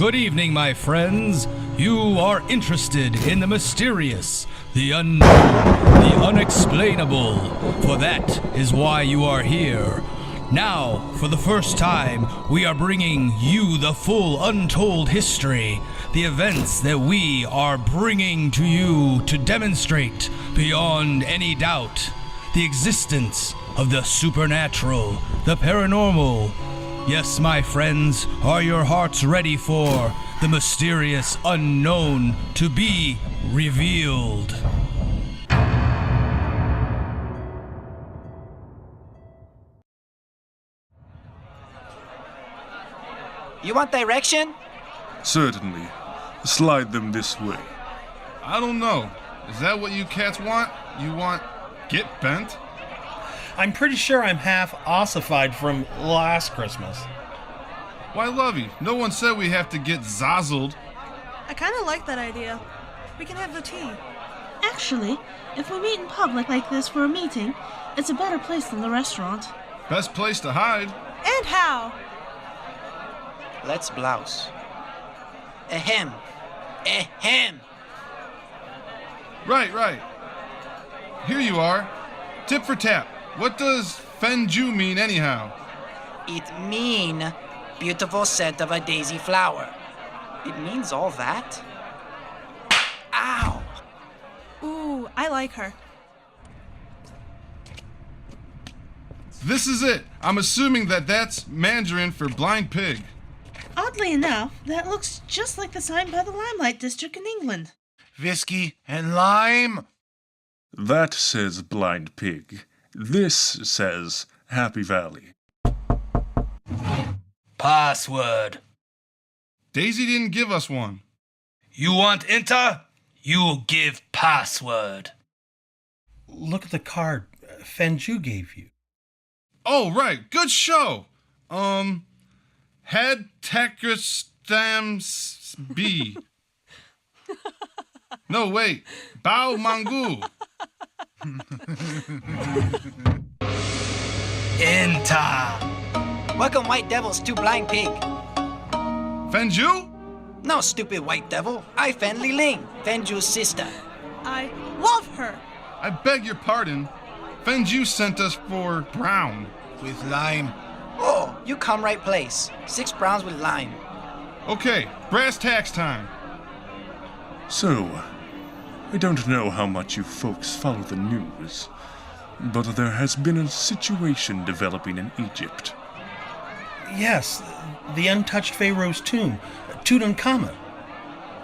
Good evening, my friends. You are interested in the mysterious, the unknown, the unexplainable. For that is why you are here. Now, for the first time, we are bringing you the full untold history, the events that we are bringing to you to demonstrate, beyond any doubt, the existence of the supernatural, the paranormal. Yes, my friends, are your hearts ready for the mysterious unknown to be revealed? You want direction? Certainly. Slide them this way. I don't know. Is that what you cats want? You want get bent? I'm pretty sure I'm half ossified from last Christmas. Why, Lovey, no one said we have to get zazzled. I kind of like that idea. We can have the tea. Actually, if we meet in public like this for a meeting, it's a better place than the restaurant. Best place to hide. And how? Let's blouse. Ahem. Ahem. Right. Here you are. Tip for tap. What does Fenju mean anyhow? It mean beautiful scent of a daisy flower. It means all that? Ow! Ooh, I like her. This is it. I'm assuming that's Mandarin for blind pig. Oddly enough, that looks just like the sign by the Limelight District in England. Whiskey and lime. That says Blind Pig. This says Happy Valley. Password. Daisy didn't give us one. You want enter? You'll give password. Look at the card Fenju gave you. Oh, right. Good show. Head Tekastams B. No, wait. Bao Mangu. Enter. Welcome, white devils, to blind pig. Fenju? No, stupid white devil. I Fen Li Ling, Fenju's sister. I love her. I beg your pardon. Fenju sent us for brown. With lime. Oh, you come right place. 6 browns with lime. Okay, brass tacks time. So, I don't know how much you folks follow the news, but there has been a situation developing in Egypt. Yes, the untouched Pharaoh's tomb, Tutankhamun.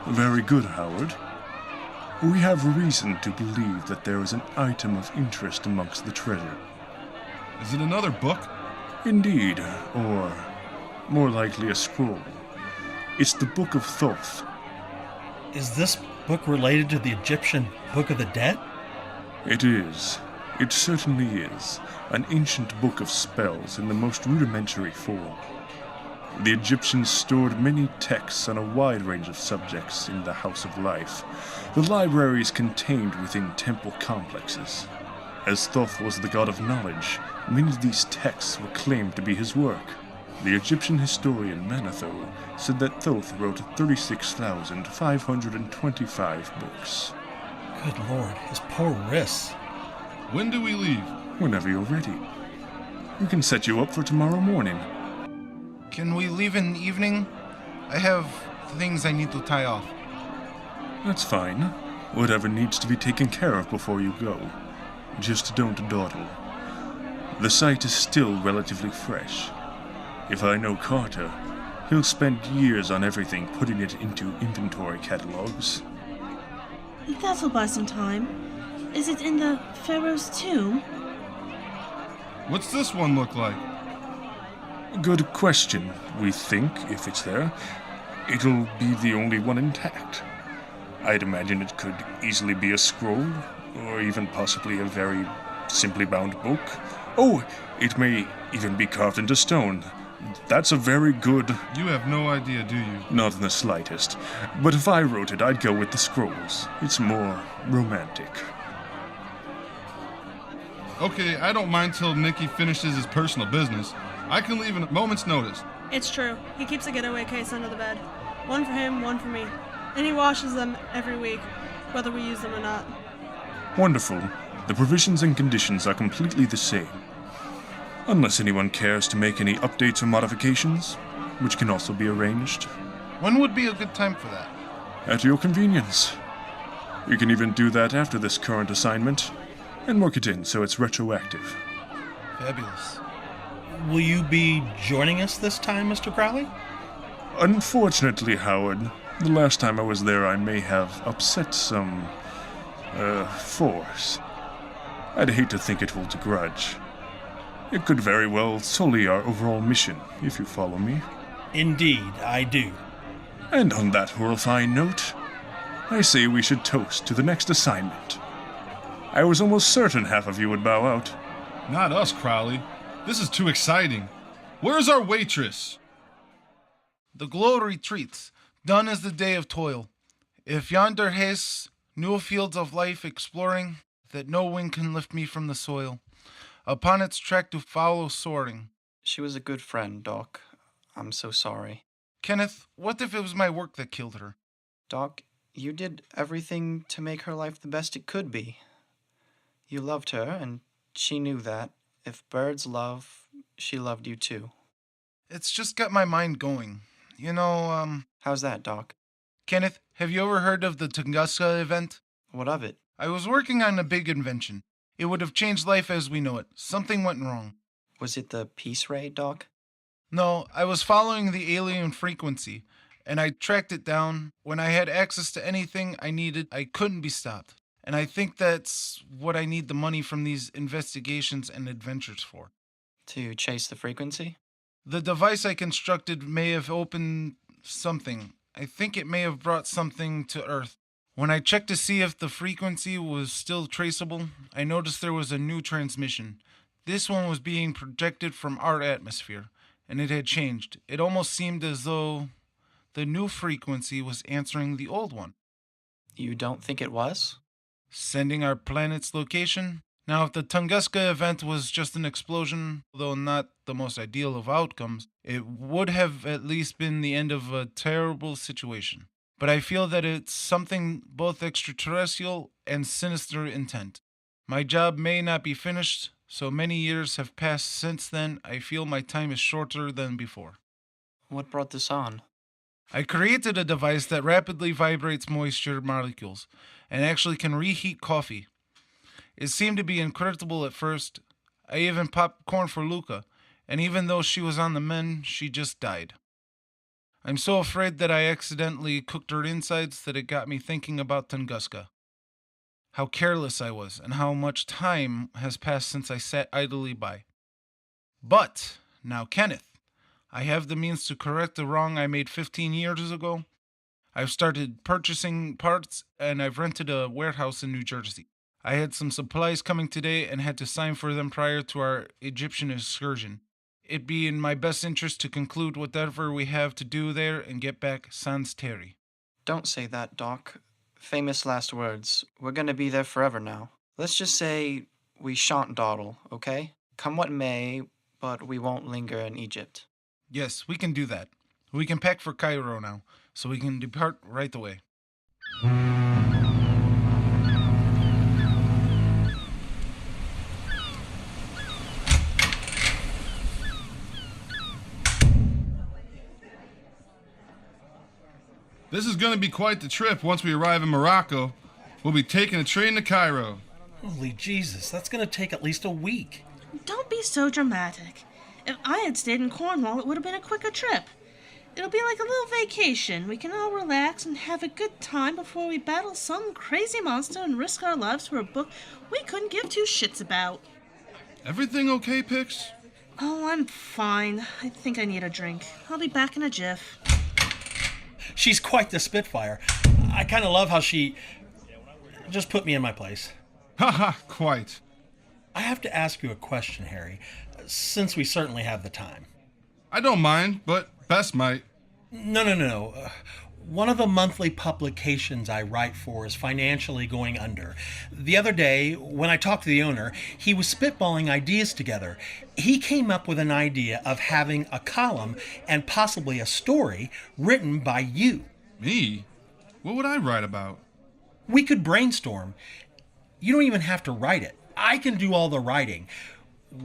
Very good, Howard. We have reason to believe that there is an item of interest amongst the treasure. Is it another book? Indeed, or more likely a scroll. It's the Book of Thoth. Is this book related to the Egyptian Book of the Dead? It is. It certainly is. An ancient book of spells in the most rudimentary form. The Egyptians stored many texts on a wide range of subjects in the House of Life. The library is contained within temple complexes. As Thoth was the god of knowledge, many of these texts were claimed to be his work. The Egyptian historian Manetho said that Thoth wrote 36,525 books. Good Lord, his poor wrists. When do we leave? Whenever you're ready. We can set you up for tomorrow morning. Can we leave in the evening? I have things I need to tie off. That's fine. Whatever needs to be taken care of before you go. Just don't dawdle. The site is still relatively fresh. If I know Carter, he'll spend years on everything, putting it into inventory catalogs. That'll buy some time. Is it in the Pharaoh's tomb? What's this one look like? Good question. We think, if it's there, it'll be the only one intact. I'd imagine it could easily be a scroll, or even possibly a very simply bound book. Oh, it may even be carved into stone. That's a very good... You have no idea, do you? Not in the slightest. But if I wrote it, I'd go with the scrolls. It's more romantic. Okay, I don't mind till Nicky finishes his personal business. I can leave in a moment's notice. It's true. He keeps a getaway case under the bed. One for him, one for me. And he washes them every week, whether we use them or not. Wonderful. The provisions and conditions are completely the same. Unless anyone cares to make any updates or modifications, which can also be arranged. When would be a good time for that? At your convenience. You can even do that after this current assignment, and work it in so it's retroactive. Fabulous. Will you be joining us this time, Mr. Crowley? Unfortunately, Howard, the last time I was there I may have upset some, force. I'd hate to think it holds a grudge. It could very well sully our overall mission, if you follow me. Indeed, I do. And on that horrifying note, I say we should toast to the next assignment. I was almost certain half of you would bow out. Not us, Crowley. This is too exciting. Where's our waitress? The glow retreats. Done is the day of toil. If yonder haste, new fields of life exploring, that no wind can lift me from the soil. Upon its track to follow soaring. She was a good friend, Doc. I'm so sorry. Kenneth, what if it was my work that killed her? Doc, you did everything to make her life the best it could be. You loved her, and she knew that. If birds love, she loved you too. It's just got my mind going. You know, How's that, Doc? Kenneth, have you ever heard of the Tunguska event? What of it? I was working on a big invention. It would have changed life as we know it. Something went wrong. Was it the peace ray, Doc? No, I was following the alien frequency, and I tracked it down. When I had access to anything I needed, I couldn't be stopped. And I think that's what I need the money from these investigations and adventures for. To chase the frequency? The device I constructed may have opened something. I think it may have brought something to Earth. When I checked to see if the frequency was still traceable, I noticed there was a new transmission. This one was being projected from our atmosphere, and it had changed. It almost seemed as though the new frequency was answering the old one. You don't think it was? Sending our planet's location? Now, if the Tunguska event was just an explosion, though not the most ideal of outcomes, it would have at least been the end of a terrible situation. But I feel that it's something both extraterrestrial and sinister intent. My job may not be finished, so many years have passed since then. I feel my time is shorter than before. What brought this on? I created a device that rapidly vibrates moisture molecules and actually can reheat coffee. It seemed to be incredible at first. I even popped corn for Luca, and even though she was on the mend, she just died. I'm so afraid that I accidentally cooked her insides that it got me thinking about Tunguska. How careless I was, and how much time has passed since I sat idly by. But, now Kenneth, I have the means to correct the wrong I made 15 years ago. I've started purchasing parts, and I've rented a warehouse in New Jersey. I had some supplies coming today and had to sign for them prior to our Egyptian excursion. It'd be in my best interest to conclude whatever we have to do there and get back sans terre. Don't say that, Doc. Famous last words. We're gonna be there forever now. Let's just say we shan't dawdle, okay? Come what may, but we won't linger in Egypt. Yes, we can do that. We can pack for Cairo now, so we can depart right away. This is going to be quite the trip once we arrive in Morocco. We'll be taking a train to Cairo. Holy Jesus, that's going to take at least a week. Don't be so dramatic. If I had stayed in Cornwall, it would have been a quicker trip. It'll be like a little vacation. We can all relax and have a good time before we battle some crazy monster and risk our lives for a book we couldn't give two shits about. Everything okay, Pix? Oh, I'm fine. I think I need a drink. I'll be back in a jiff. She's quite the spitfire. I kind of love how she just put me in my place. Haha, quite. I have to ask you a question, Harry, since we certainly have the time. I don't mind, but Bess might. No. One of the monthly publications I write for is financially going under. The other day, when I talked to the owner, he was spitballing ideas together. He came up with an idea of having a column and possibly a story written by you. Me? What would I write about? We could brainstorm. You don't even have to write it. I can do all the writing.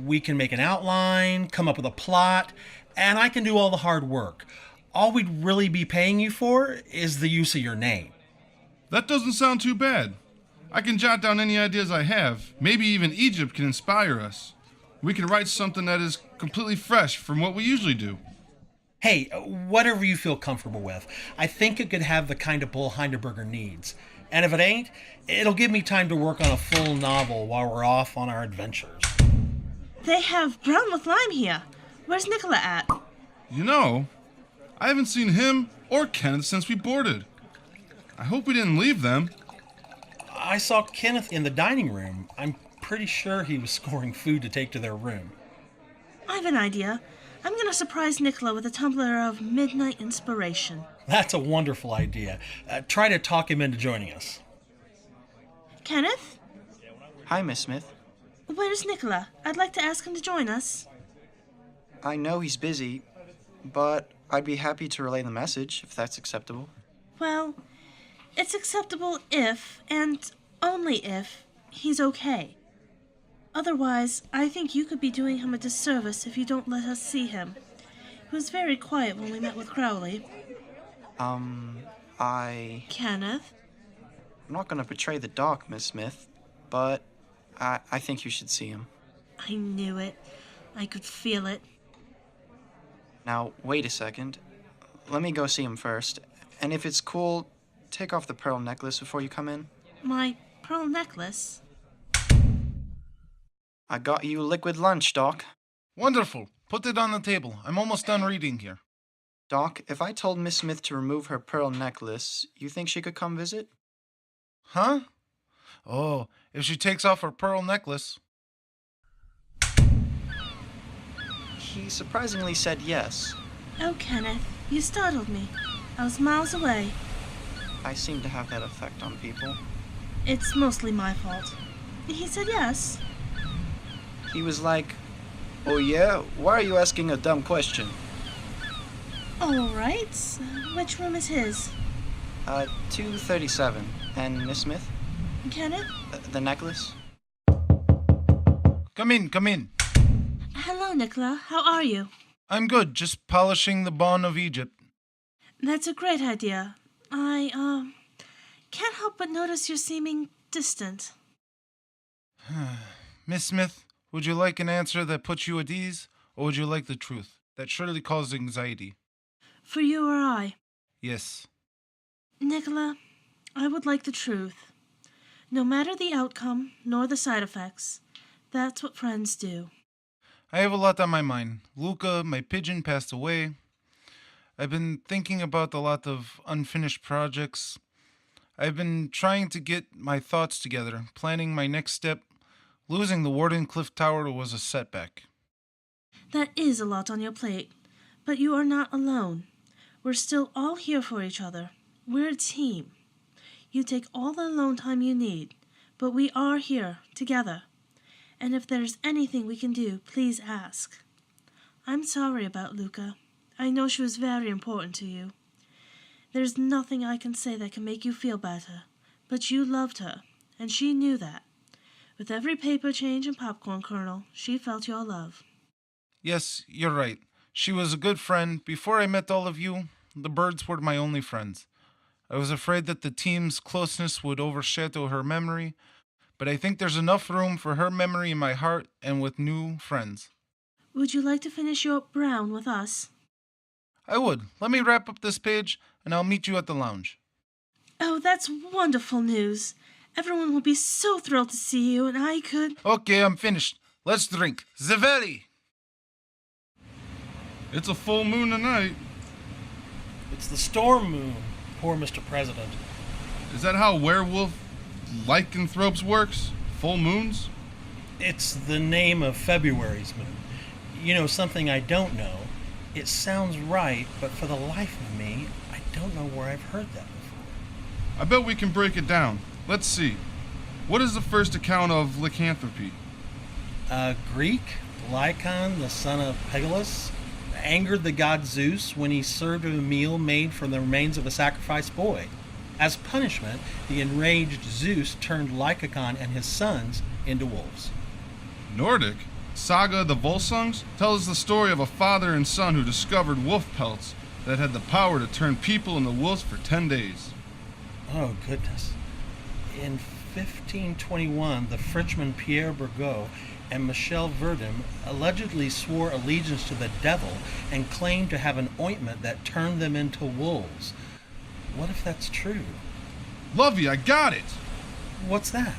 We can make an outline, come up with a plot, and I can do all the hard work. All we'd really be paying you for is the use of your name. That doesn't sound too bad. I can jot down any ideas I have. Maybe even Egypt can inspire us. We can write something that is completely fresh from what we usually do. Hey, whatever you feel comfortable with. I think it could have the kind of pull Hindenburger needs. And if it ain't, it'll give me time to work on a full novel while we're off on our adventures. They have brown with lime here. Where's Nicola at? You know, I haven't seen him or Kenneth since we boarded. I hope we didn't leave them. I saw Kenneth in the dining room. I'm pretty sure he was scoring food to take to their room. I have an idea. I'm going to surprise Nicola with a tumbler of midnight inspiration. That's a wonderful idea. Try to talk him into joining us. Kenneth? Hi, Miss Smith. Where's Nicola? I'd like to ask him to join us. I know he's busy, but I'd be happy to relay the message if that's acceptable. Well, it's acceptable if, and only if, he's okay. Otherwise, I think you could be doing him a disservice if you don't let us see him. He was very quiet when we met with Crowley. Kenneth? I'm not going to betray the doc, Miss Smith, but I think you should see him. I knew it. I could feel it. Now, wait a second. Let me go see him first. And if it's cool, take off the pearl necklace before you come in. My pearl necklace? I got you liquid lunch, Doc. Wonderful. Put it on the table. I'm almost done reading here. Doc, if I told Miss Smith to remove her pearl necklace, you think she could come visit? Huh? Oh, if she takes off her pearl necklace. He surprisingly said yes. Oh, Kenneth, you startled me. I was miles away. I seem to have that effect on people. It's mostly my fault. He said yes. He was like, "Oh yeah? Why are you asking a dumb question?" All right. Which room is his? 237. And Miss Smith? Kenneth? The necklace? Come in, come in. Hello, Nicola. How are you? I'm good, just polishing the Bon of Egypt. That's a great idea. I, can't help but notice you're seeming distant. Miss Smith, would you like an answer that puts you at ease, or would you like the truth? That surely causes anxiety. For you or I? Yes. Nicola, I would like the truth. No matter the outcome, nor the side effects, that's what friends do. I have a lot on my mind. Luca, my pigeon, passed away. I've been thinking about a lot of unfinished projects. I've been trying to get my thoughts together, planning my next step. Losing the Warden Cliff Tower was a setback. That is a lot on your plate, but you are not alone. We're still all here for each other. We're a team. You take all the alone time you need, but we are here, together. And if there's anything we can do, please ask. I'm sorry about Luca. I know she was very important to you. There's nothing I can say that can make you feel better, but you loved her, and she knew that. With every paper change and popcorn kernel, she felt your love. Yes, you're right. She was a good friend. Before I met all of you, the birds were my only friends. I was afraid that the team's closeness would overshadow her memory, but I think there's enough room for her memory in my heart and with new friends. Would you like to finish your brown with us? I would. Let me wrap up this page, and I'll meet you at the lounge. Oh, that's wonderful news. Everyone will be so thrilled to see you, and I could... Okay, I'm finished. Let's drink. Zaveli! It's a full moon tonight. It's the storm moon, poor Mr. President. Is that how werewolf lycanthropes works? Full moons? It's the name of February's moon. You know, something I don't know. It sounds right, but for the life of me, I don't know where I've heard that before. I bet we can break it down. Let's see. What is the first account of lycanthropy? Greek, Lycon, the son of Pegulus, angered the god Zeus when he served him a meal made from the remains of a sacrificed boy. As punishment, the enraged Zeus turned Lycaon and his sons into wolves. Nordic? Saga of the Volsungs tells the story of a father and son who discovered wolf pelts that had the power to turn people into wolves for 10 days. Oh, goodness. In 1521, the Frenchman Pierre Burgot and Michel Verdun allegedly swore allegiance to the devil and claimed to have an ointment that turned them into wolves. What if that's true? Lovey, I got it! What's that?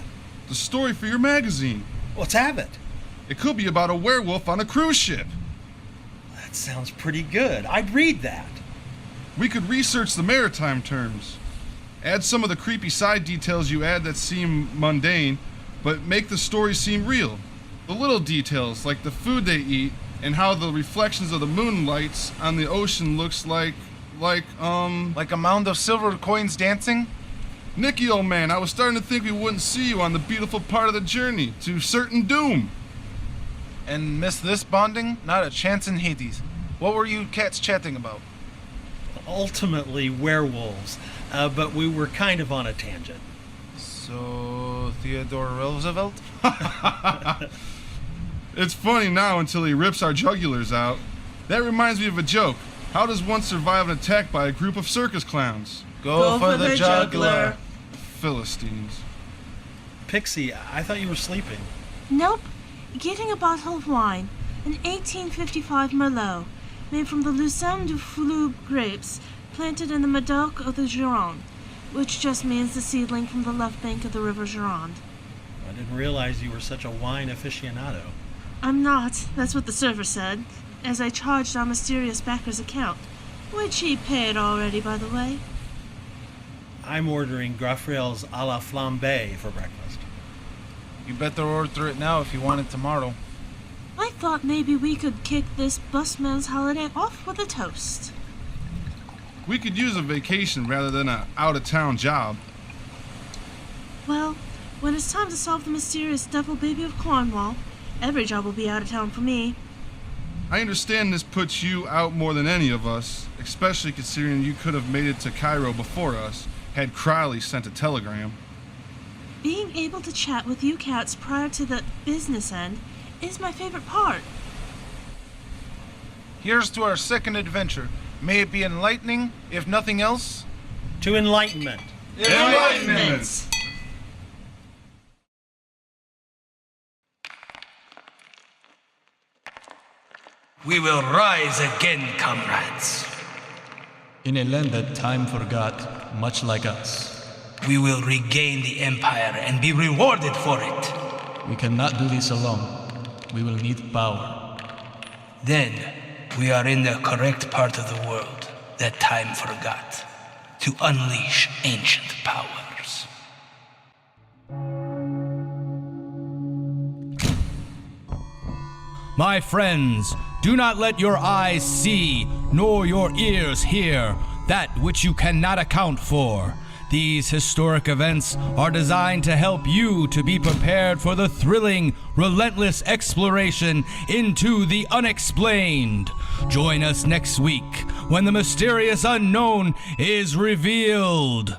The story for your magazine. Let's have it. It could be about a werewolf on a cruise ship. That sounds pretty good. I'd read that. We could research the maritime terms. Add some of the creepy side details you add that seem mundane, but make the story seem real. The little details, like the food they eat and how the reflections of the moonlights on the ocean looks like Like a mound of silver coins dancing? Nicky, old man, I was starting to think we wouldn't see you on the beautiful part of the journey to certain doom. And miss this bonding? Not a chance in Hades. What were you cats chatting about? Ultimately, werewolves, but we were kind of on a tangent. So, Theodore Roosevelt? It's funny now until he rips our jugulars out. That reminds me of a joke. How does one survive an attack by a group of circus clowns? Go for the jugular. Philistines. Pixie, I thought you were sleeping. Nope. Getting a bottle of wine, an 1855 Merlot, made from the Lucerne du Flou grapes planted in the Medoc of the Gironde, which just means the seedling from the left bank of the river Gironde. I didn't realize you were such a wine aficionado. I'm not. That's what the server said, as I charged our mysterious backer's account, which he paid already, by the way. I'm ordering Graffreel's a la flambe for breakfast. You better order it now if you want it tomorrow. I thought maybe we could kick this busman's holiday off with a toast. We could use a vacation rather than an out-of-town job. Well, when it's time to solve the mysterious devil baby of Cornwall, every job will be out of town for me. I understand this puts you out more than any of us, especially considering you could have made it to Cairo before us, had Crowley sent a telegram. Being able to chat with you cats prior to the business end is my favorite part. Here's to our second adventure. May it be enlightening, if nothing else. To enlightenment. Enlightenment! We will rise again, comrades. In a land that time forgot, much like us. We will regain the Empire and be rewarded for it. We cannot do this alone. We will need power. Then, we are in the correct part of the world that time forgot to unleash ancient powers. My friends, do not let your eyes see, nor your ears hear, that which you cannot account for. These historic events are designed to help you to be prepared for the thrilling, relentless exploration into the unexplained. Join us next week when the mysterious unknown is revealed.